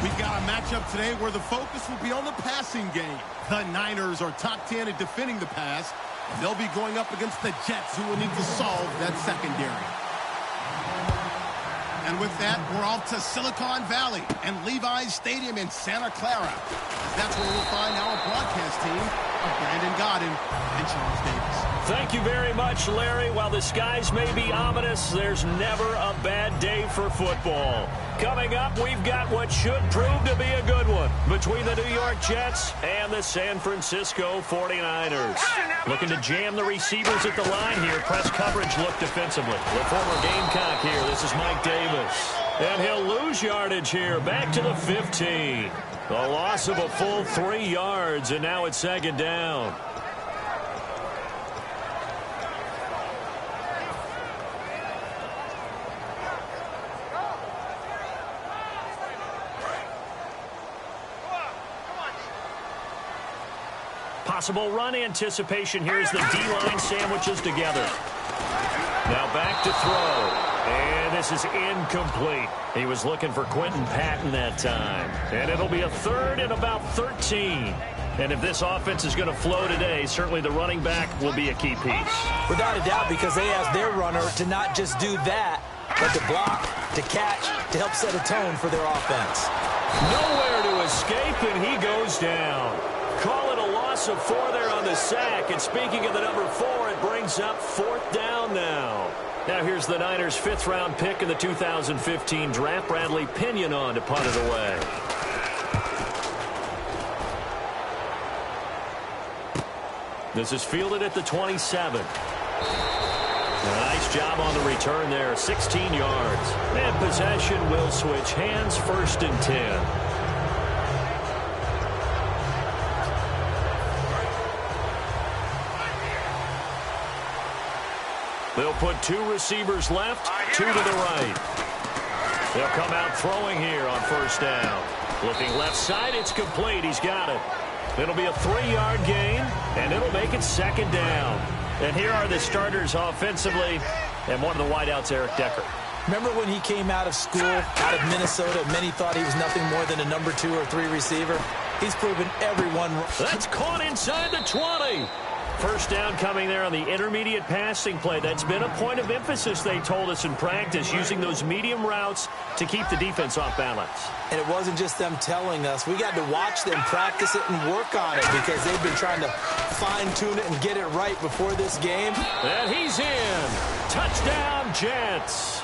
We've got a matchup today where the focus will be on the passing game. The Niners are top 10 at defending the pass. And they'll be going up against the Jets, who will need to solve that secondary. And with that, we're off to Silicon Valley and Levi's Stadium in Santa Clara. That's where we'll find our broadcast team of Brandon Gaudin and Charles Davis. Thank you very much, Larry. While the skies may be ominous, there's never a bad day for football. Coming up, we've got what should prove to be a good one between the New York Jets and the San Francisco 49ers. Looking to jam the receivers at the line here. Press coverage look defensively. The former Gamecock here. This is Mike Davis. And he'll lose yardage here. Back to the 15. A loss of a full 3 yards, and now it's second down. Possible run anticipation here as the D-line sandwiches together. Now back to throw. And this is incomplete. He was looking for Quentin Patton that time. And it'll be a third and about 13. And if this offense is going to flow today, certainly the running back will be a key piece. Without a doubt, because they asked their runner to not just do that, but to block, to catch, to help set a tone for their offense. Nowhere to escape, and he goes down. Call it a loss of 4 there on the sack. And speaking of the number 4, it brings up 4th down now. Now here's the Niners' 5th-round pick in the 2015 draft, Bradley Pinion, to punt it away. This is fielded at the 27. A nice job on the return there, 16 yards. And possession will switch hands, 1st and 10. They'll put 2 receivers left, 2 to the right. They'll come out throwing here on 1st down. Looking left side, it's complete. He's got it. It'll be a 3-yard gain, and it'll make it 2nd down. And here are the starters offensively, and one of the wideouts, Eric Decker. Remember when he came out of school, out of Minnesota, many thought he was nothing more than a number 2 or 3 receiver? He's proven everyone. That's caught inside the 20. 1st down coming there on the intermediate passing play. That's been a point of emphasis, they told us in practice, using those medium routes to keep the defense off balance. And it wasn't just them telling us. We got to watch them practice it and work on it because they've been trying to fine-tune it and get it right before this game. And he's in. Touchdown, Jets.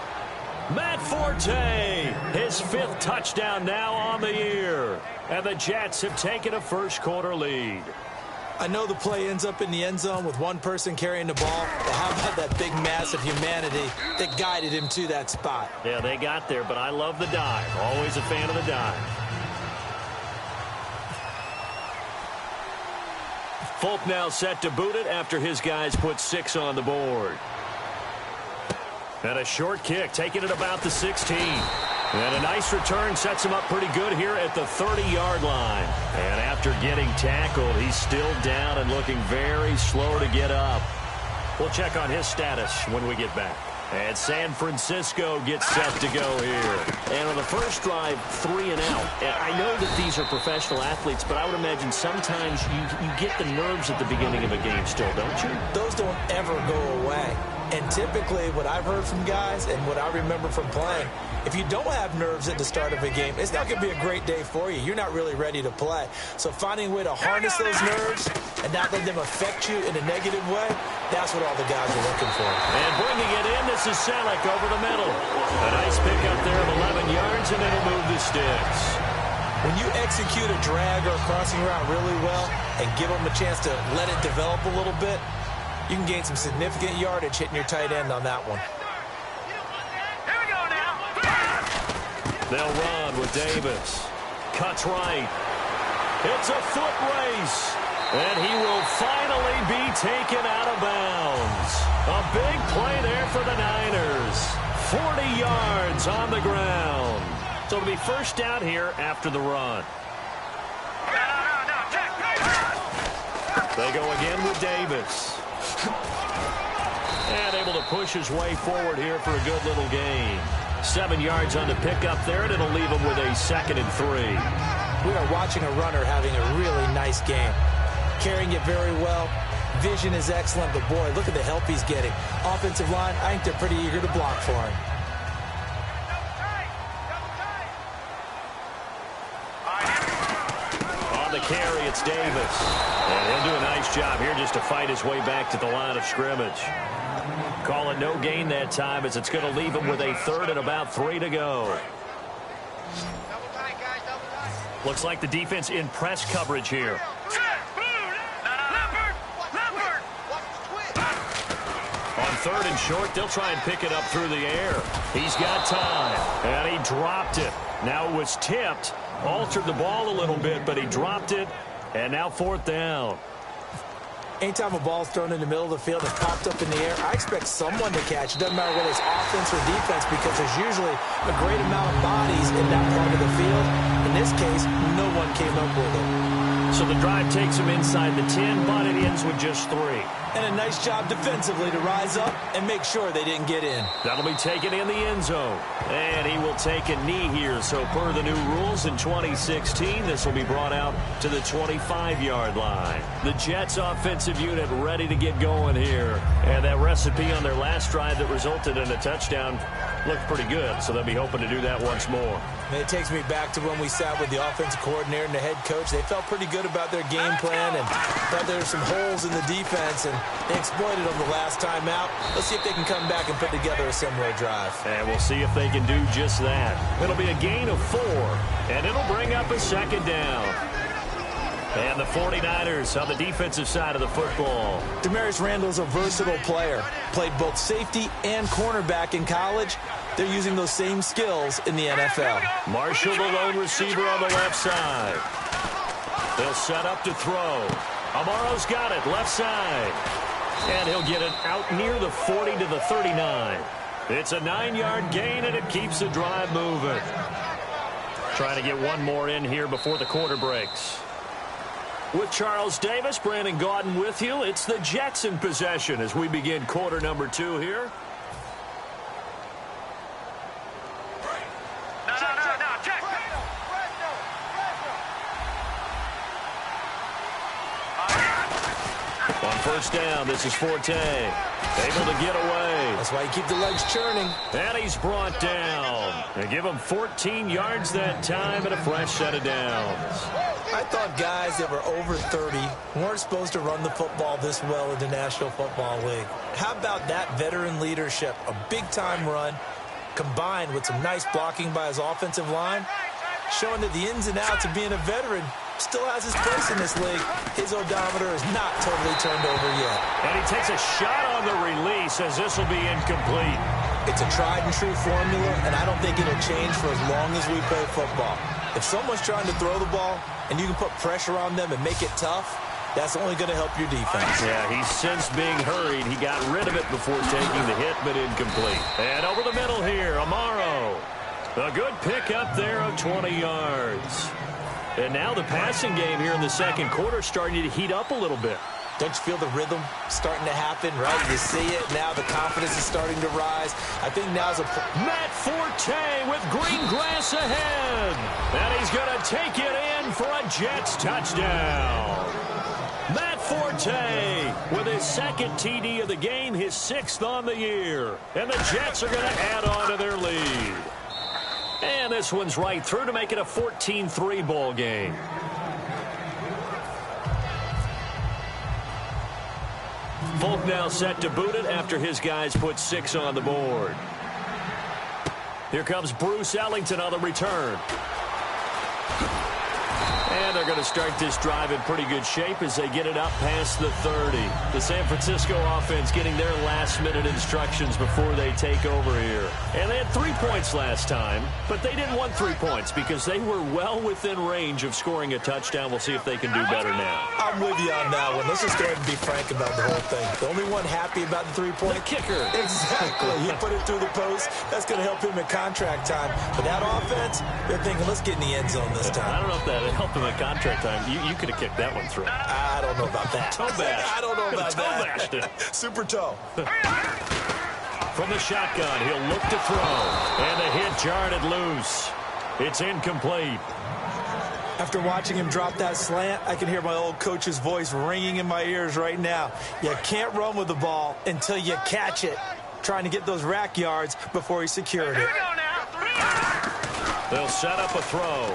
Matt Forte, his 5th touchdown now on the year. And the Jets have taken a first-quarter lead. I know the play ends up in the end zone with one person carrying the ball, but how about that big mass of humanity that guided him to that spot? Yeah, they got there, but I love the dive. Always a fan of the dive. Folk now set to boot it after his guys put 6 on the board. And a short kick, taking it about the 16. And a nice return sets him up pretty good here at the 30-yard line. And after getting tackled, he's still down and looking very slow to get up. We'll check on his status when we get back. And San Francisco gets set to go here. And on the first drive, 3 and out. I know that these are professional athletes, but I would imagine sometimes you get the nerves at the beginning of a game still, don't you? Those don't ever go away. And typically what I've heard from guys and what I remember from playing, if you don't have nerves at the start of a game, it's not going to be a great day for you. You're not really ready to play. So finding a way to harness those nerves and not let them affect you in a negative way, that's what all the guys are looking for. And bringing it in, this is Selleck over the middle. A nice pickup there of 11 yards, and it'll move the sticks. When you execute a drag or a crossing route really well and give them a chance to let it develop a little bit, you can gain some significant yardage hitting your tight end on that one. They'll run with Davis. Cuts right. It's a foot race. And he will finally be taken out of bounds. A big play there for the Niners. 40 yards on the ground. So it'll be 1st down here after the run. They go again with Davis. And able to push his way forward here for a good little gain. 7 yards on the pickup there, and it'll leave him with a 2nd and 3. We are watching a runner having a really nice game. Carrying it very well. Vision is excellent, but boy, look at the help he's getting. Offensive line, I think they're pretty eager to block for him. On the carry, it's Davis. And he'll do a nice job here just to fight his way back to the line of scrimmage. Call it no gain that time as it's going to leave him with a 3rd and about 3 to go. Looks like the defense in press coverage here. On 3rd and short, they'll try and pick it up through the air. He's got time, and he dropped it. Now it was tipped, altered the ball a little bit, but he dropped it, and now 4th down. Anytime a ball's thrown in the middle of the field and popped up in the air, I expect someone to catch. It doesn't matter whether it's offense or defense because there's usually a great amount of bodies in that part of the field. In this case, no one came up with it. So the drive takes him inside the 10, but it ends with just 3. And a nice job defensively to rise up and make sure they didn't get in. That'll be taken in the end zone. And he will take a knee here. So per the new rules in 2016, this will be brought out to the 25-yard line. The Jets offensive unit ready to get going here. And that recipe on their last drive that resulted in a touchdown looked pretty good. So they'll be hoping to do that once more. And it takes me back to when we sat with the offensive coordinator and the head coach. They felt pretty good about their game plan and thought there were some holes in the defense, and they exploited them the last time out. Let's see if they can come back and put together a similar drive. And we'll see if they can do just that. It'll be a gain of 4, and it'll bring up a 2nd down. And the 49ers on the defensive side of the football. Damarius Randall's a versatile player. Played both safety and cornerback in college. They're using those same skills in the NFL. Marshall, the lone receiver on the left side. They'll set up to throw. Amaro's got it, left side. And he'll get it out near the 40 to the 39. It's a 9-yard gain, and it keeps the drive moving. Trying to get one more in here before the quarter breaks. With Charles Davis, Brandon Gaudin with you. It's the Jets in possession as we begin quarter number 2 here. On 1st down, this is Forte. Able to get away. That's why you keep the legs churning. And he's brought down. They give him 14 yards that time and a fresh set of downs. I thought guys that were over 30 weren't supposed to run the football this well in the National Football League. How about that veteran leadership? A big-time run combined with some nice blocking by his offensive line, showing that the ins and outs of being a veteran still has his place in this league. His odometer is not totally turned over yet. And he takes a shot on the release as this will be incomplete. It's a tried-and-true formula, and I don't think it'll change for as long as we play football. If someone's trying to throw the ball and you can put pressure on them and make it tough, that's only going to help your defense. Yeah, he's since being hurried. He got rid of it before taking the hit, but incomplete. And over the middle here, Amaro. A good pickup there of 20 yards. And now the passing game here in the second quarter starting to heat up a little bit. Don't you feel the rhythm starting to happen, right? You see it now. The confidence is starting to rise. I think now's a... Matt Forte with green grass ahead. And he's going to take it in for a Jets touchdown. Matt Forte with his 2nd TD of the game, his 6th on the year. And the Jets are going to add on to their lead. And this one's right through to make it a 14-3 ball game. Folk now set to boot it after his guys put 6 on the board. Here comes Bruce Ellington on the return. And they're going to start this drive in pretty good shape as they get it up past the 30. The San Francisco offense getting their last-minute instructions before they take over here. And they had 3 points last time, but they didn't want 3 points because they were well within range of scoring a touchdown. We'll see if they can do better now. I'm with you on that one. Let's just go ahead and be frank about the whole thing. The only one happy about the 3-point? The kicker. Exactly. He put it through the post. That's going to help him in contract time. But that offense, they're thinking, let's get in the end zone this time. I don't know if that helped him at contract time. You could have kicked that one through. I don't know about that. Toe bash. I don't know about toe that. bashed it. Super toe. From the shotgun, he'll look to throw. And the hit jarred it loose. It's incomplete. After watching him drop that slant, I can hear my old coach's voice ringing in my ears right now. You can't run with the ball until you catch it. Trying to get those rack yards before he secured it. They'll set up a throw.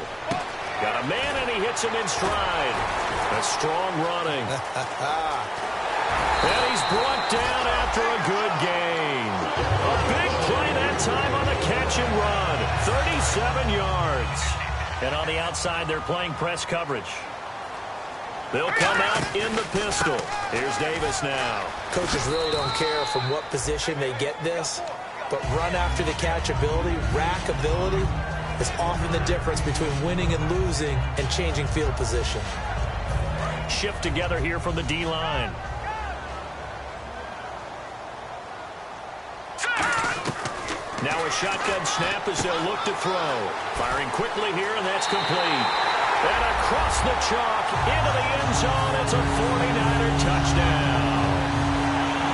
Got a man, and he hits him in stride. A strong running. And he's brought down after a good gain. A big play that time on the catch and run. 37 yards. And on the outside, they're playing press coverage. They'll come out in the pistol. Here's Davis now. Coaches really don't care from what position they get this, but run after the catch ability, rack ability, is often the difference between winning and losing and changing field position. Shift together here from the D-line. Now a shotgun snap as they'll look to throw. Firing quickly here, and that's complete. And across the chalk, into the end zone, it's a 49er touchdown.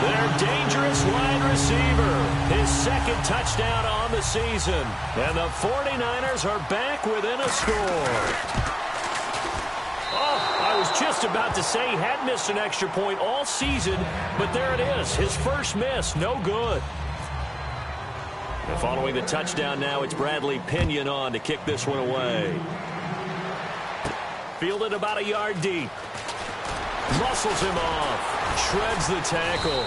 Their dangerous wide receiver, his second touchdown on the season. And the 49ers are back within a score. Oh, I was just about to say he had missed an extra point all season, but there it is, his first miss, no good. And following the touchdown now, it's Bradley Pinion on to kick this one away. Fielded about a yard deep. Muscles him off. Shreds the tackle.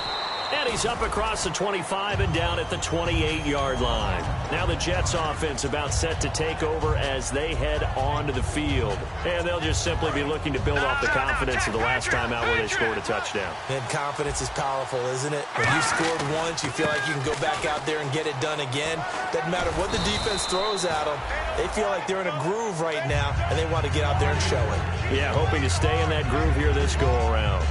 And he's up across the 25 and down at the 28-yard line. Now the Jets offense about set to take over as they head onto the field. And they'll just simply be looking to build off the confidence of the last time out where they scored a touchdown. And confidence is powerful, isn't it? When you scored once, you feel like you can go back out there and get it done again. Doesn't matter what the defense throws at them. They feel like they're in a groove right now, and they want to get out there and show it. Yeah, hoping to stay in that groove here this go-around.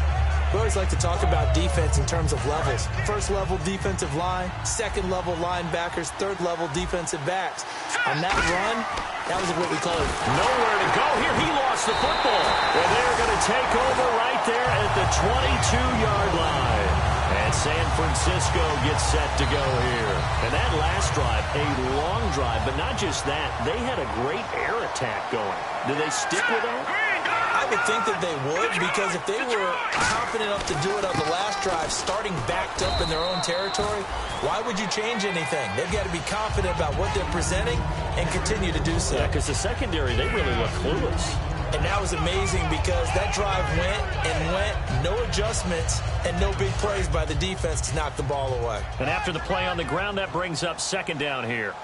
We always like to talk about defense in terms of levels. First-level defensive line, second-level linebackers, third-level defensive backs. On that run, that was what we call it. Nowhere to go here. He lost the football. Well, they're going to take over right there at the 22-yard line. And San Francisco gets set to go here. And that last drive, a long drive, but not just that. They had a great air attack going. Did they stick with that? I would think that they would, because if they were confident enough to do it on the last drive, starting backed up in their own territory, why would you change anything? They've got to be confident about what they're presenting and continue to do so. Yeah, because the secondary, they really look clueless. And that was amazing because that drive went and went, no adjustments, and no big plays by the defense to knock the ball away. And after the play on the ground, that brings up second down here.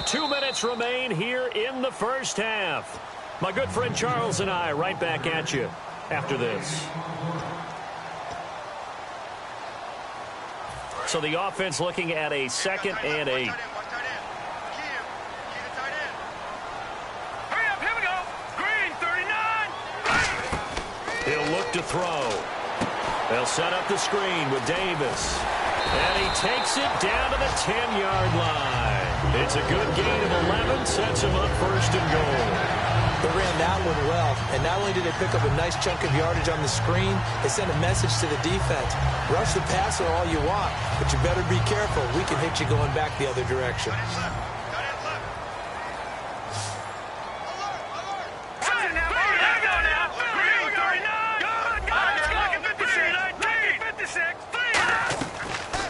2 minutes remain here in the first half. My good friend Charles and I right back at you after this. So the offense looking at a 2nd and 8. He'll look to throw. They'll set up the screen with Davis. And he takes it down to the 10-yard line. It's a good gain of 11, sets him up first and goal. They ran that one well, and not only did they pick up a nice chunk of yardage on the screen, they sent a message to the defense. Rush the passer all you want, but you better be careful. We can hit you going back the other direction.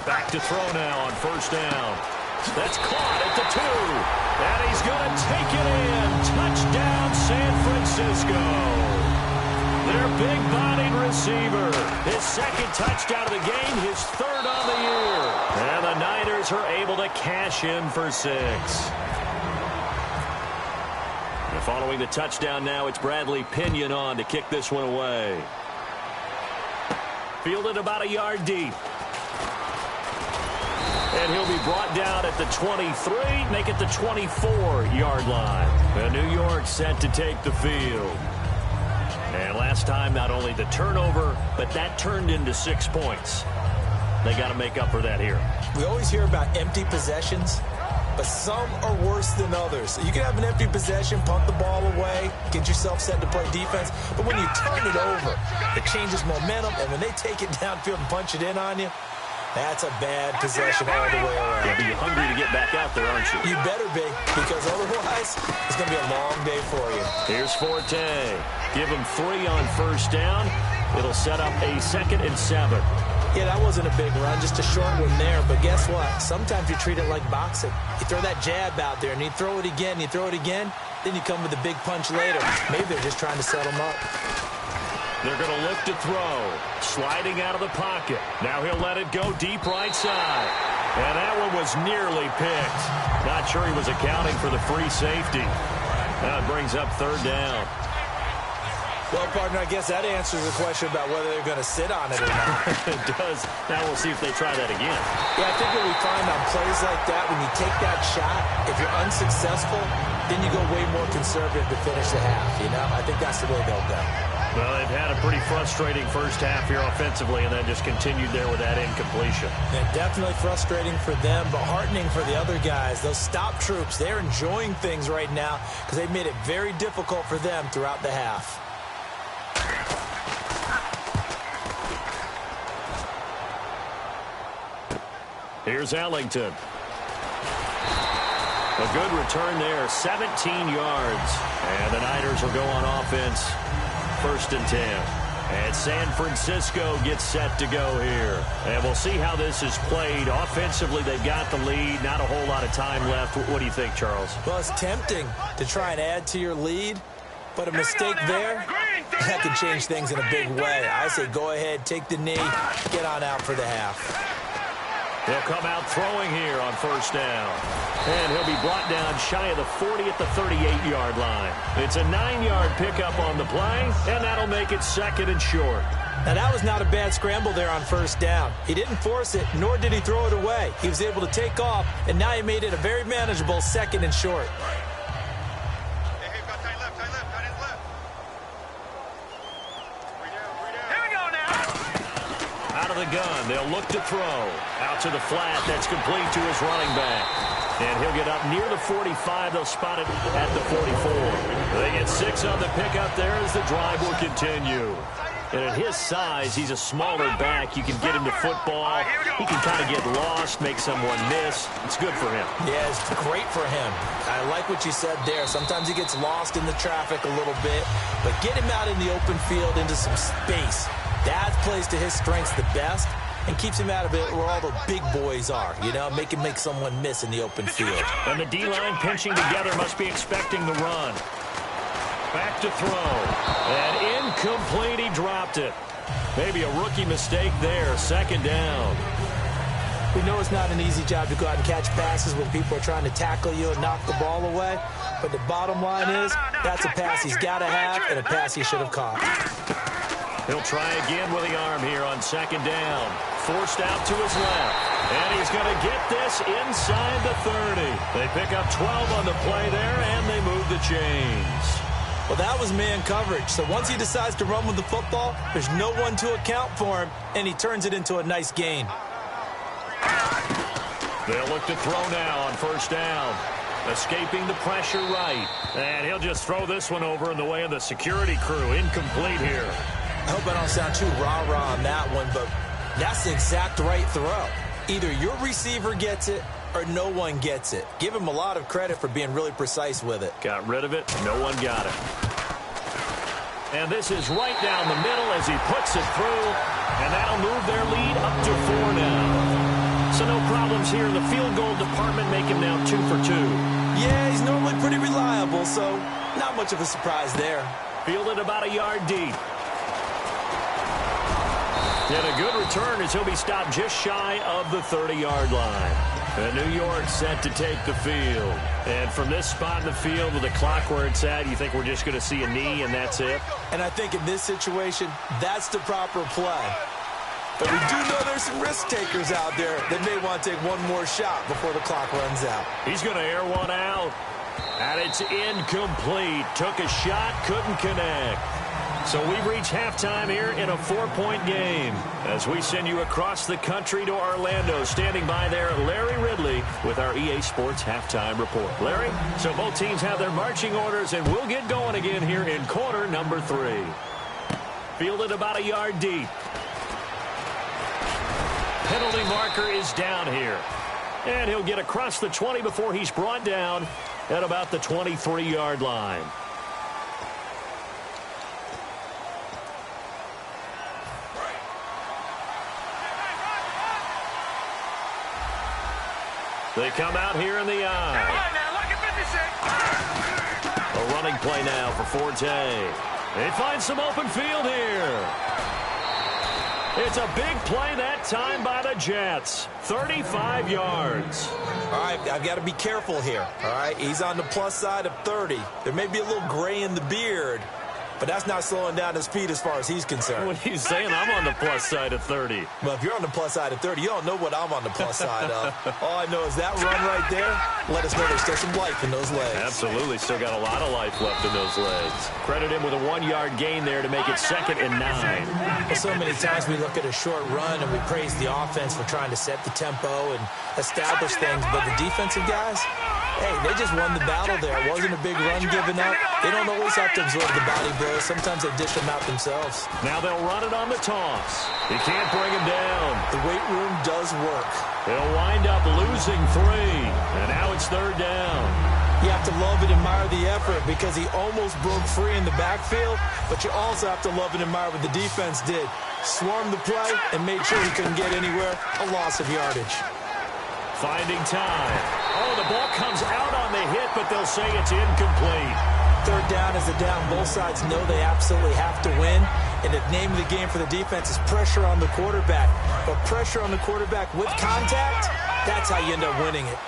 Back to throw now on first down. That's caught at the 2. And he's going to take it in. Touchdown, San Francisco. Their big-bodied receiver. His second touchdown of the game, his third on the year. And the Niners are able to cash in for 6. And following the touchdown now, it's Bradley Pinion on to kick this one away. Fielded about a yard deep. And he'll be brought down at the 23, make it the 24-yard line. And New York set to take the field. And last time, not only the turnover, but that turned into 6 points. They got to make up for that here. We always hear about empty possessions, but some are worse than others. You can have an empty possession, punt the ball away, get yourself set to play defense, but when you turn it over, it changes momentum, and when they take it downfield and punch it in on you, That's a bad possession all the way around. Yeah, but you're hungry to get back out there, aren't you? You better be, because otherwise it's going to be a long day for you. Here's Forte. Give him 3 on first down. It'll set up a 2nd and 7. Yeah, that wasn't a big run, just a short one there. But guess what? Sometimes you treat it like boxing. You throw that jab out there, and you throw it again, you throw it again, then you come with a big punch later. Maybe they're just trying to set him up. They're going to look to throw. Sliding out of the pocket. Now he'll let it go deep right side. And that one was nearly picked. Not sure he was accounting for the free safety. Now it brings up 3rd down. Well, partner, I guess that answers the question about whether they're going to sit on it or not. It does. Now we'll see if they try that again. Yeah, I think what we find on plays like that, when you take that shot, if you're unsuccessful, then you go way more conservative to finish the half, you know? I think that's the way they'll go. Well, they've had a pretty frustrating first half here offensively and then just continued there with that incompletion. Yeah, definitely frustrating for them, but heartening for the other guys. Those stop troops, they're enjoying things right now because they've made it very difficult for them throughout the half. Here's Ellington. A good return there, 17 yards. And the Niners will go on offense, 1st and 10. And San Francisco gets set to go here. And we'll see how this is played. Offensively, they've got the lead. Not a whole lot of time left. What do you think, Charles? Well, it's tempting to try and add to your lead, but a mistake there, that can change things in a big way. I say go ahead, take the knee, get on out for the half. He'll come out throwing here on 1st down. And he'll be brought down shy of the 40 at the 38-yard line. It's a 9-yard pickup on the play, and that'll make it 2nd and short. Now, that was not a bad scramble there on 1st down. He didn't force it, nor did he throw it away. He was able to take off, and now he made it a very manageable 2nd and short. The gun. They'll look to throw. Out to the flat. That's complete to his running back. And he'll get up near the 45. They'll spot it at the 44. They get 6 on the pickup there as the drive will continue. And at his size, he's a smaller back. You can get him to football. He can kind of get lost, make someone miss. It's good for him. Yeah, it's great for him. I like what you said there. Sometimes he gets lost in the traffic a little bit. But get him out in the open field into some space. That plays to his strengths the best and keeps him out of it where all the big boys are, you know, make someone miss in the open field. And the D-line pinching together must be expecting the run. Back to throw. And incomplete, he dropped it. Maybe a rookie mistake there, 2nd down. We know it's not an easy job to go out and catch passes when people are trying to tackle you and knock the ball away. But the bottom line is, that's a pass he's got to have and a pass he should have caught. He'll try again with the arm here on 2nd down. Forced out to his left. And he's going to get this inside the 30. They pick up 12 on the play there, and they move the chains. Well, that was man coverage. So once he decides to run with the football, there's no one to account for him, and he turns it into a nice gain. They'll look to throw now on 1st down. Escaping the pressure right. And he'll just throw this one over in the way of the security crew. Incomplete here. I hope I don't sound too rah-rah on that one, but that's the exact right throw. Either your receiver gets it or no one gets it. Give him a lot of credit for being really precise with it. Got rid of it. No one got it. And this is right down the middle as he puts it through, and that'll move their lead up to 4 now. So no problems here in the field goal department. Make him now 2 for 2. Yeah, he's normally pretty reliable, so not much of a surprise there. Fielded about a yard deep. And a good return as he'll be stopped just shy of the 30-yard line. And New York set to take the field. And from this spot in the field with the clock where it's at, you think we're just going to see a knee and that's it? And I think in this situation, that's the proper play. But we do know there's some risk takers out there that may want to take one more shot before the clock runs out. He's going to air one out. And it's incomplete. Took a shot, couldn't connect. So we've reached halftime here in a 4-point game. As we send you across the country to Orlando, standing by there, Larry Ridley with our EA Sports Halftime Report. Larry, so both teams have their marching orders, and we'll get going again here in quarter number 3. Fielded about a yard deep. penalty marker is down here. And he'll get across the 20 before he's brought down at about the 23-yard line. They come out here in the eye. A running play now for Forte. They find some open field here. It's a big play that time by the Jets. 35 yards. All right, I've got to be careful here. All right, he's on the plus side of 30. There may be a little gray in the beard, but that's not slowing down his speed as far as he's concerned. When he's saying I'm on the plus side of 30. Well, if you're on the plus side of 30, you don't know what I'm on the plus side of. All I know is that run right there, let us know there's still some life in those legs. Absolutely, still got a lot of life left in those legs. Credit him with a 1-yard gain there to make it 2nd and 9. Well, so many times we look at a short run and we praise the offense for trying to set the tempo and establish things, but the defensive guys, hey, they just won the battle there. It wasn't a big run given up. They don't always have to absorb the body blows. Sometimes they dish them out themselves. Now they'll run it on the toss. He can't bring him down. The weight room does work. They'll wind up losing 3. And now it's 3rd down. You have to love and admire the effort because he almost broke free in the backfield, but you also have to love and admire what the defense did. Swarmed the play and made sure he couldn't get anywhere. A loss of yardage. Finding time. Oh, the ball comes out on the hit, but they'll say it's incomplete. 3rd down is a down. Both sides know they absolutely have to win. And the name of the game for the defense is pressure on the quarterback. But pressure on the quarterback with contact, that's how you end up winning it.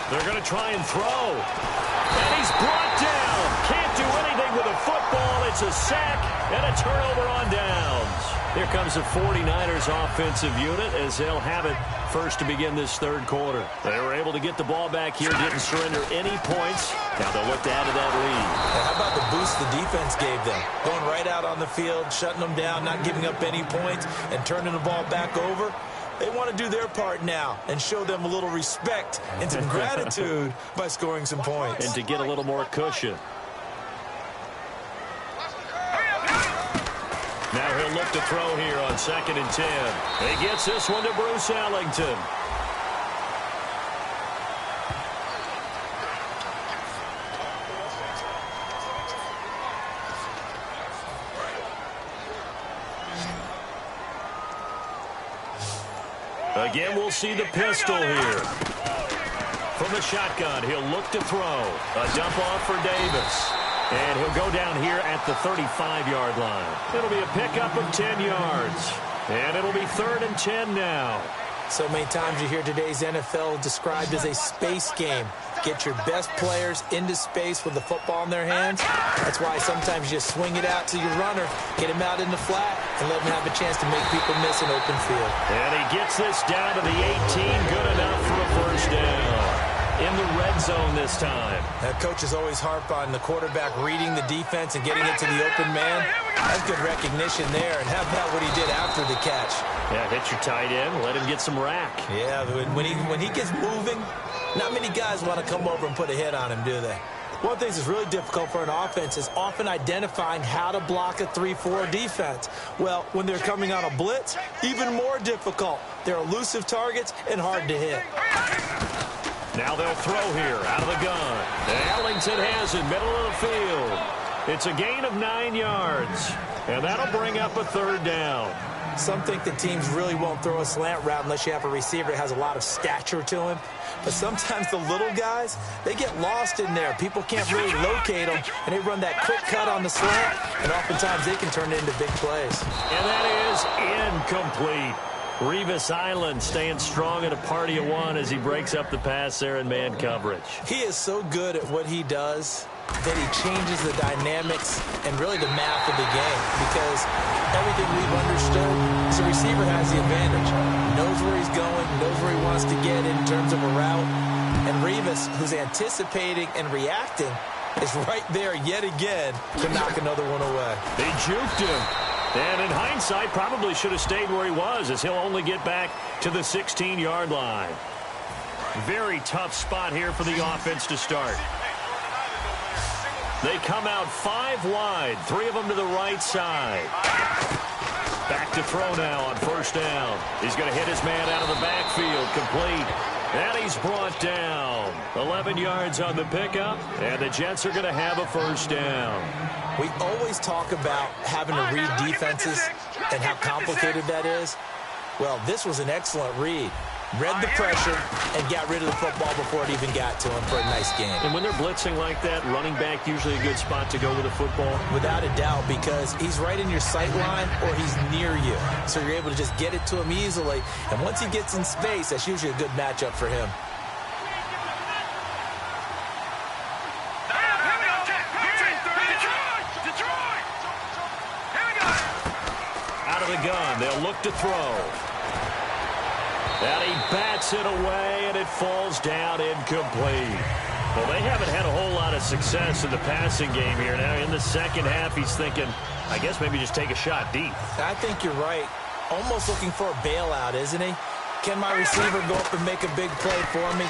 They're going to try and throw. And he's brought down. Can't do anything with a football. It's a sack and a turnover on downs. Here comes the 49ers offensive unit as they'll have it first to begin this 3rd quarter. They were able to get the ball back here, didn't surrender any points. Now they'll look to add to that lead. How about the boost the defense gave them? Going right out on the field, shutting them down, not giving up any points, and turning the ball back over. They want to do their part now and show them a little respect and some gratitude by scoring some points. And to get a little more cushion. Now he'll look to throw here on 2nd and 10. He gets this one to Bruce Ellington. Again, we'll see the pistol here. From the shotgun, he'll look to throw. A dump off for Davis. And he'll go down here at the 35-yard line. It'll be a pickup of 10 yards. And it'll be 3rd and 10 now. So many times you hear today's NFL described as a space game. Get your best players into space with the football in their hands. That's why sometimes you just swing it out to your runner, get him out in the flat, and let him have a chance to make people miss an open field. And he gets this down to the 18. Good enough for a 1st down. In the red zone this time. Coaches always harp on the quarterback reading the defense and getting it to the open man. That's good recognition there. And how about what he did after the catch? Yeah, hit your tight end, let him get some rack. Yeah, when he gets moving, not many guys want to come over and put a hit on him, do they? One of the things that's really difficult for an offense is often identifying how to block a 3-4 defense. Well, when they're coming on a blitz, even more difficult. They're elusive targets and hard to hit. Now they'll throw here out of the gun. Ellington has it, middle of the field. It's a gain of 9 yards, and that'll bring up a 3rd down. Some think that teams really won't throw a slant route unless you have a receiver that has a lot of stature to him. But sometimes the little guys, they get lost in there. People can't really locate them, and they run that quick cut on the slant, and oftentimes they can turn it into big plays. And that is incomplete. Revis Island staying strong at a party of 1 as he breaks up the pass there in man coverage. He is so good at what he does that he changes the dynamics and really the math of the game, because everything we've understood is the receiver has the advantage. Knows where he's going, knows where he wants to get in terms of a route. And Revis, who's anticipating and reacting, is right there yet again to knock another one away. They juked him. And in hindsight, probably should have stayed where he was, as he'll only get back to the 16-yard line. Very tough spot here for the offense to start. They come out 5 wide, 3 of them to the right side. Back to throw now on first down. He's going to hit his man out of the backfield, complete. And he's brought down. 11 yards on the pickup, and the Jets are going to have a first down. We always talk about having to read defenses and how complicated that is. Well, this was an excellent read. Read the pressure and got rid of the football before it even got to him for a nice game. And when they're blitzing like that, running back usually a good spot to go with a football? Without a doubt, because he's right in your sight line or he's near you. So you're able to just get it to him easily. And once he gets in space, that's usually a good matchup for him. Out of the gun, they'll look to throw. And he bats it away, and it falls down incomplete. Well, they haven't had a whole lot of success in the passing game here. Now, in the second half, he's thinking, I guess maybe just take a shot deep. I think you're right. Almost looking for a bailout, isn't he? Can my receiver go up and make a big play for me?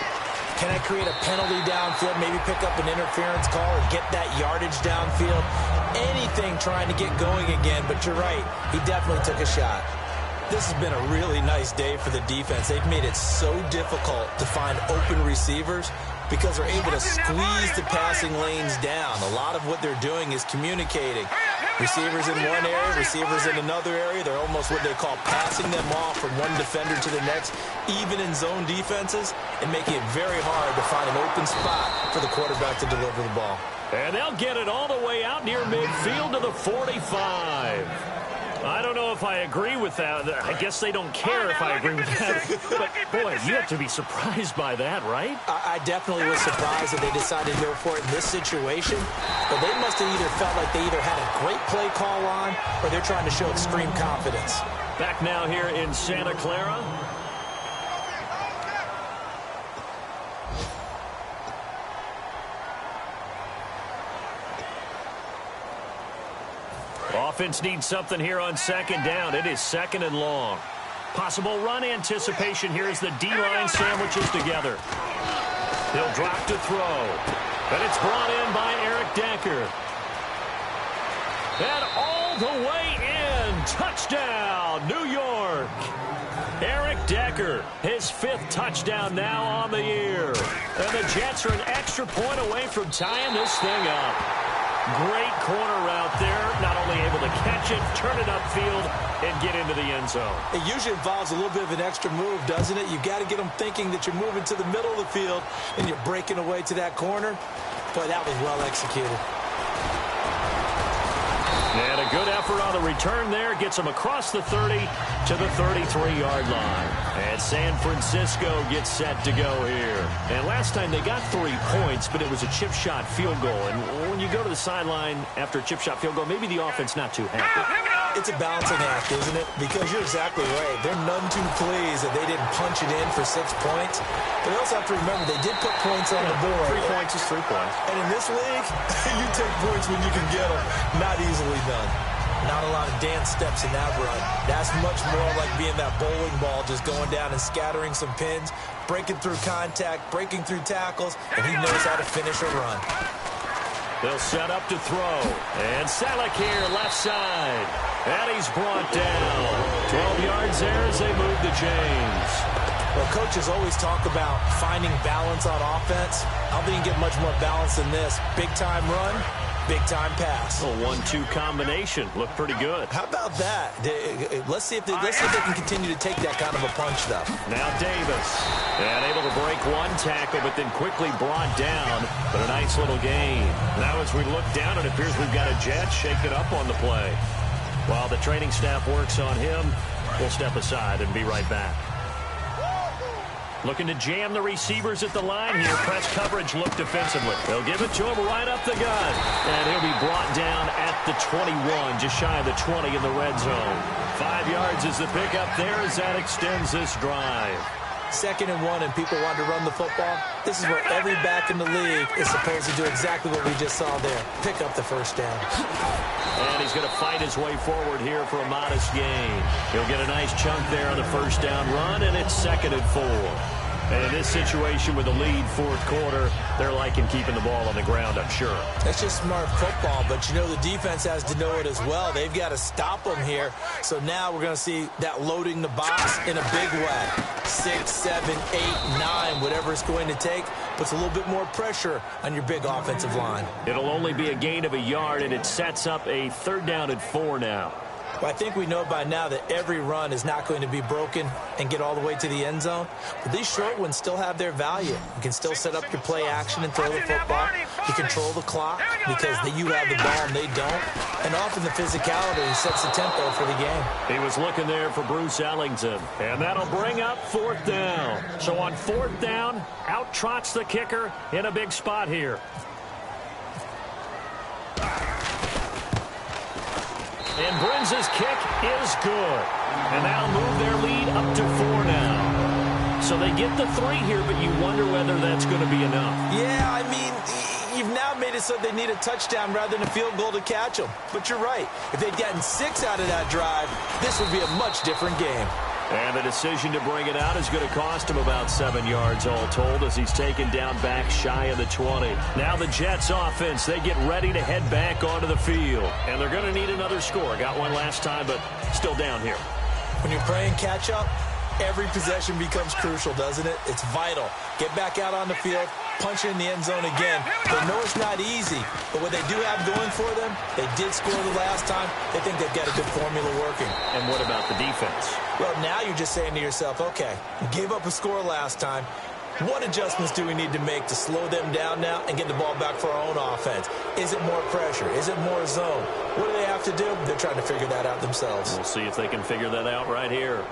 Can I create a penalty downfield, maybe pick up an interference call or get that yardage downfield? Anything trying to get going again, but you're right. He definitely took a shot. This has been a really nice day for the defense. They've made it so difficult to find open receivers because they're able to squeeze the passing lanes down. A lot of what they're doing is communicating. Receivers in one area, receivers in another area. They're almost what they call passing them off from one defender to the next, even in zone defenses, and making it very hard to find an open spot for the quarterback to deliver the ball. And they'll get it all the way out near midfield to the 45. I don't know if I agree with that. I guess they don't care if I agree with that. But, boy, you have to be surprised by that, right? I definitely was surprised that they decided to go for it in this situation. But they must have either felt like they either had a great play call on or they're trying to show extreme confidence. Back now here in Santa Clara. Offense needs something here on second down. It is second and long. Possible run anticipation here as the D-line sandwiches together. He'll drop to throw. And it's brought in by Eric Decker. And all the way in. Touchdown, New York. Eric Decker, his 5th touchdown now on the year. And the Jets are an extra point away from tying this thing up. Great corner route there. Not only able to catch it, turn it upfield, and get into the end zone. It usually involves a little bit of an extra move, doesn't it? You got to get them thinking that you're moving to the middle of the field and you're breaking away to that corner. Boy, that was well executed. And a good effort on the return there. Gets him across the 30 to the 33-yard line. And San Francisco gets set to go here. And last time they got 3 points, but it was a chip shot field goal. And when you go to the sideline after a chip shot field goal, maybe the offense not too happy. It's a balancing act, isn't it? Because you're exactly right. They're none too pleased that they didn't punch it in for 6 points. But you also have to remember they did put points on the board. 3 points is 3 points. And in this league, you take points when you can get them. Not easily done. Not a lot of dance steps in that run. That's much more like being that bowling ball, just going down and scattering some pins, breaking through contact, breaking through tackles, and he knows how to finish a run. They'll set up to throw. And Selleck here, left side. And he's brought down. 12 yards there as they move the chains. Well, coaches always talk about finding balance on offense. I don't think you can get much more balance than this. Big-time run, big-time pass. A 1-2 combination. Looked pretty good. How about that? Let's see if they can continue to take that kind of a punch, though. Now Davis. And able to break one tackle, but then quickly brought down. But a nice little gain. Now as we look down, it appears we've got a Jet shake it up on the play. While the training staff works on him, we'll step aside and be right back. Looking to jam the receivers at the line here. Press coverage look defensively. They'll give it to him right up the gut. And he'll be brought down at the 21, just shy of the 20 in the red zone. 5 yards is the pickup there as that extends this drive. 2nd and 1 and people want to run the football. This is where every back in the league is supposed to do exactly what we just saw there. Pick up the first down. And he's going to fight his way forward here for a modest gain. He'll get a nice chunk there on the first down run, and it's 2nd and 4. And in this situation with a lead fourth quarter, they're liking keeping the ball on the ground, I'm sure. That's just smart football, but you know the defense has to know it as well. They've got to stop them here. So now we're going to see that loading the box in a big way. 6, 7, 8, 9, whatever it's going to take, puts a little bit more pressure on your big offensive line. It'll only be a gain of a yard, and it sets up a 3rd down and 4 now. Well, I think we know by now that every run is not going to be broken and get all the way to the end zone. But these short ones still have their value. You can still set up your play action and throw the football. You control the clock because you have the ball and they don't. And often the physicality sets the tempo for the game. He was looking there for Bruce Ellington. And that'll bring up 4th down. So on 4th down, out trots the kicker in a big spot here. And Brinz's kick is good. And that'll move their lead up to 4 now. So they get the 3 here, but you wonder whether that's going to be enough. Yeah, I mean, you've now made it so they need a touchdown rather than a field goal to catch them. But you're right. If they'd gotten 6 out of that drive, this would be a much different game. And the decision to bring it out is going to cost him about 7 yards all told as he's taken down back shy of the 20. Now the Jets offense, they get ready to head back onto the field. And they're going to need another score. Got one last time, but still down here. When you're playing catch-up, every possession becomes crucial, doesn't it? It's vital. Get back out on the field, punch it in the end zone again. They know it's not easy, but what they do have going for them, they did score the last time. They think they've got a good formula working. And what about the defense? Well, now you're just saying to yourself, okay, we gave up a score last time. What adjustments do we need to make to slow them down now and get the ball back for our own offense? Is it more pressure? Is it more zone? What do they have to do? They're trying to figure that out themselves. We'll see if they can figure that out right here.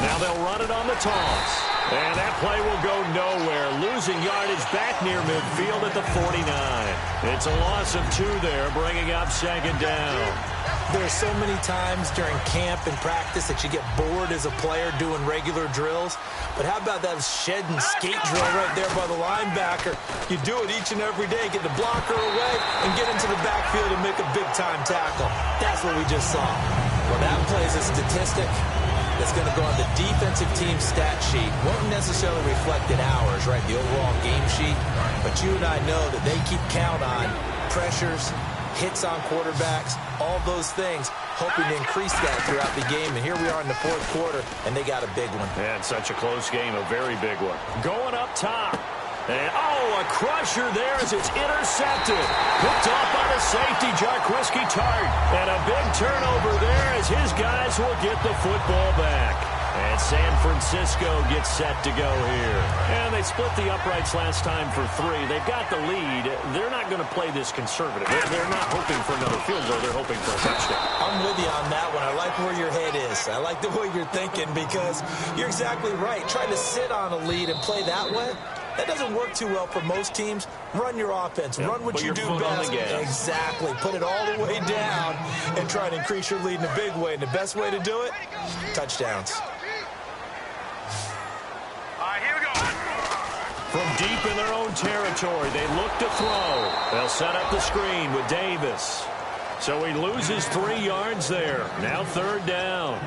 Now they'll run it on the toss. And that play will go nowhere. Losing yardage back near midfield at the 49. It's a loss of 2 there, bringing up 2nd down. There are so many times during camp and practice that you get bored as a player doing regular drills. But how about that shed and skate drill right there by the linebacker? You do it each and every day. Get the blocker away and get into the backfield and make a big-time tackle. That's what we just saw. Well, that play is a statistic that's going to go on the defensive team stat sheet. Won't necessarily reflect in ours, right, the overall game sheet. But you and I know that they keep count on pressures, hits on quarterbacks, all those things, hoping to increase that throughout the game. And here we are in the 4th quarter, and they got a big one. And such a close game, a very big one. Going up top. And, a crusher there as it's intercepted. Picked off by the safety, Jarquiski Tart. And a big turnover there as his guys will get the football back. And San Francisco gets set to go here. And they split the uprights last time for 3. They've got the lead. They're not going to play this conservative. They're not hoping for another field goal. They're hoping for a touchdown. I'm with you on that one. I like where your head is. I like the way you're thinking because you're exactly right. Trying to sit on a lead and play that way, that doesn't work too well for most teams. Run your offense. Yep. Run what you do best. Exactly. Put it all the way down and try to increase your lead in a big way. And the best way to do it, touchdowns. All right, here we go. From deep in their own territory, they look to throw. They'll set up the screen with Davis. So he loses 3 yards there. Now 3rd down.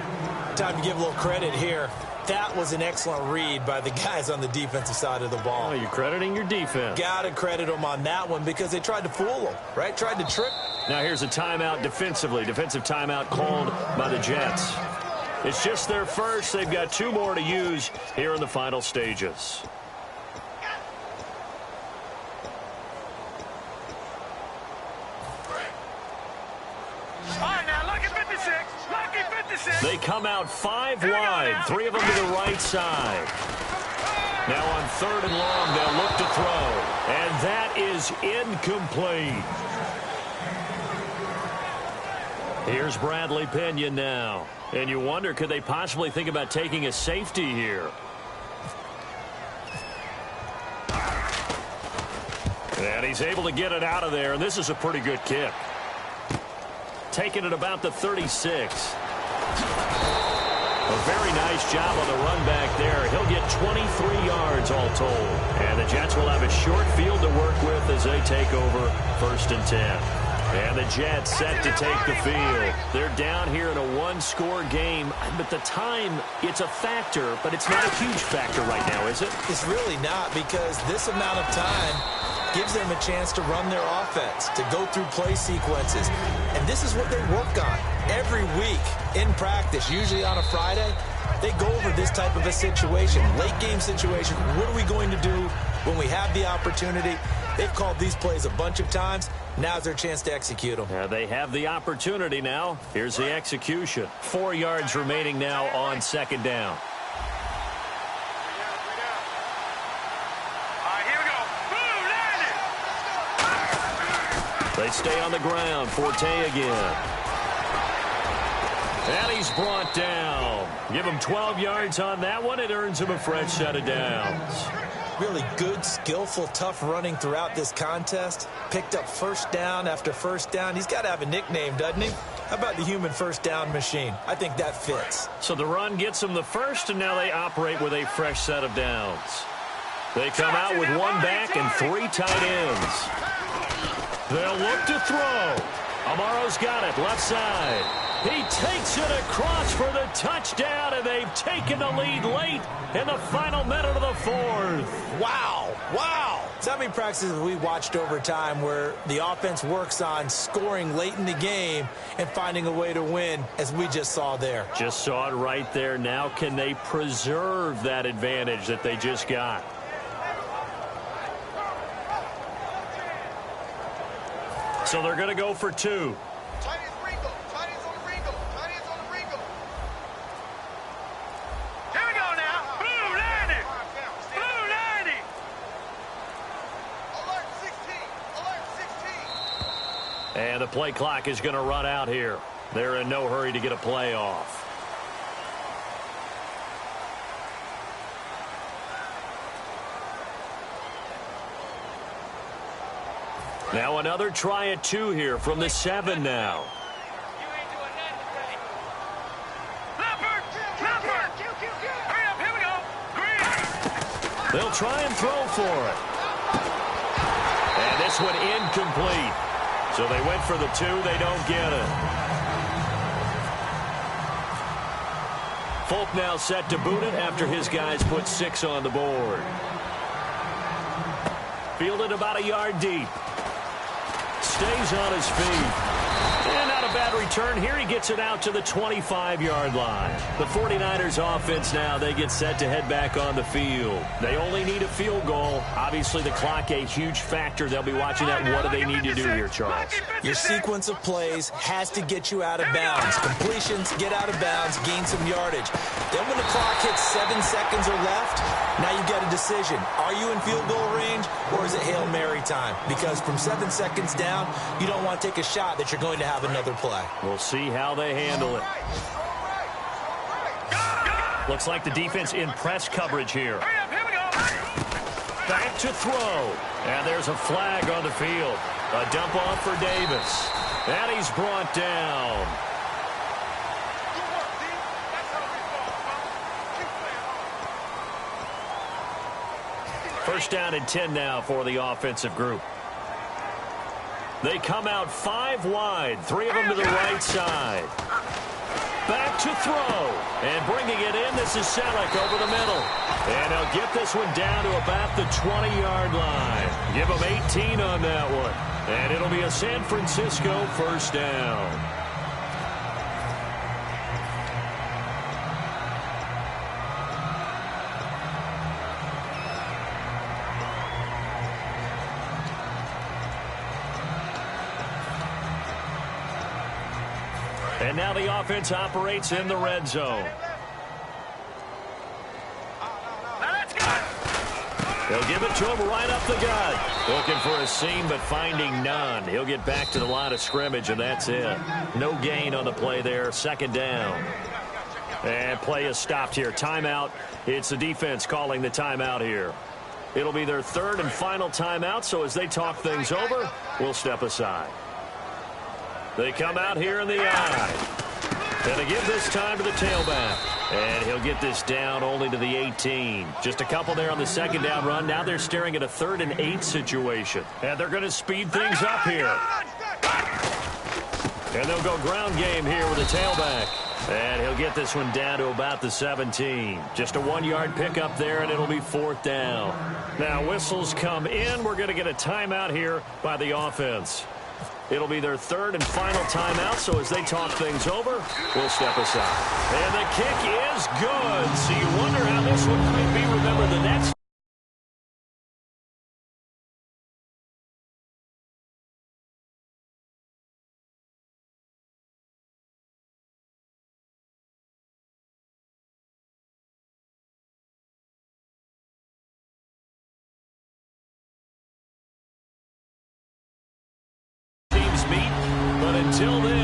Time to give a little credit here. That was an excellent read by the guys on the defensive side of the ball. Oh, you're crediting your defense. Got to credit them on that one because they tried to fool them, right? Tried to trick. Now here's a timeout defensively. Defensive timeout called by the Jets. It's just their first. They've got 2 more to use here in the final stages. All right, now, lucky 56. Lucky 56. They come out 5 wide, 3 of them to the right side. Now on 3rd and long, they'll look to throw. And that is incomplete. Here's Bradley Pinion now. And you wonder, could they possibly think about taking a safety here? And he's able to get it out of there, and this is a pretty good kick. Taking it about the 36. A very nice job on the run back there. He'll get 20 told. And the Jets will have a short field to work with as they take over 1st and 10. And the Jets set to take the field. They're down here in a one-score game, but the time, it's a factor, but it's not a huge factor right now, is it? It's really not, because this amount of time gives them a chance to run their offense, to go through play sequences. And this is what they work on every week in practice, usually on a Friday. They go over this type of a situation, late game situation. What are we going to do when we have the opportunity? They've called these plays a bunch of times. Now's their chance to execute them. They have the opportunity now. Here's the execution. 4 yards remaining now on 2nd down. They stay on the ground. Forte again. And he's brought down. Give him 12 yards on that one. It earns him a fresh set of downs. Really good, skillful, tough running throughout this contest. Picked up first down after first down. He's got to have a nickname, doesn't he? How about the human first down machine? I think that fits. So the run gets them the first, and now they operate with a fresh set of downs. They come out with 1 back and 3 tight ends. They'll look to throw. Amaro's got it, left side. He takes it across for the touchdown, and they've taken the lead late in the final minute of the 4th. Wow. Wow. So how many practices have we watched over time where the offense works on scoring late in the game and finding a way to win, as we just saw there? Just saw it right there. Now can they preserve that advantage that they just got? So they're going to go for 2. And the play clock is going to run out here. They're in no hurry to get a play off. Now another try at 2 here from the 7 now. They'll try and throw for it. And this one incomplete. So they went for the 2. They don't get it. Folk now set to boot it after his guys put 6 on the board. Fielded about a yard deep. Stays on his feet. And not a bad return here. He gets it out to the 25-yard line. The 49ers offense now, they get set to head back on the field. They only need a field goal. Obviously, the clock a huge factor. They'll be watching that. What do they need to do here, Charles? Your sequence of plays has to get you out of bounds. Completions, get out of bounds, gain some yardage. Then when the clock hits 7 seconds or left, now you've got a decision. Are you in field goal range, or is it Hail Mary time? Because from 7 seconds down, you don't want to take a shot that you're going to have another play. We'll see how they handle it. Looks like the defense in press coverage here. Back to throw. And there's a flag on the field. A dump off for Davis. And he's brought down. First down and 10 now for the offensive group. They come out 5 wide, 3 of them to the right side. Back to throw. And bringing it in, this is Selleck over the middle. And he'll get this one down to about the 20-yard line. Give him 18 on that one. And it'll be a San Francisco first down. And now the offense operates in the red zone. They'll give it to him right up the gut. Looking for a seam, but finding none. He'll get back to the line of scrimmage, and that's it. No gain on the play there. Second down. And play is stopped here. Timeout. It's the defense calling the timeout here. It'll be their third and final timeout, so as they talk things over, we'll step aside. They come out here in the eye. And they give this time to the tailback. And he'll get this down only to the 18. Just a couple there on the second down run. Now they're staring at a 3rd and 8 situation. And they're going to speed things up here. And they'll go ground game here with a tailback. And he'll get this one down to about the 17. Just a 1-yard pickup there, and it'll be 4th down. Now whistles come in. We're going to get a timeout here by the offense. It'll be their 3rd and final timeout, so as they talk things over, we'll step aside. And the kick is good. So you wonder how this one might be remembered the next. Meet, but until then,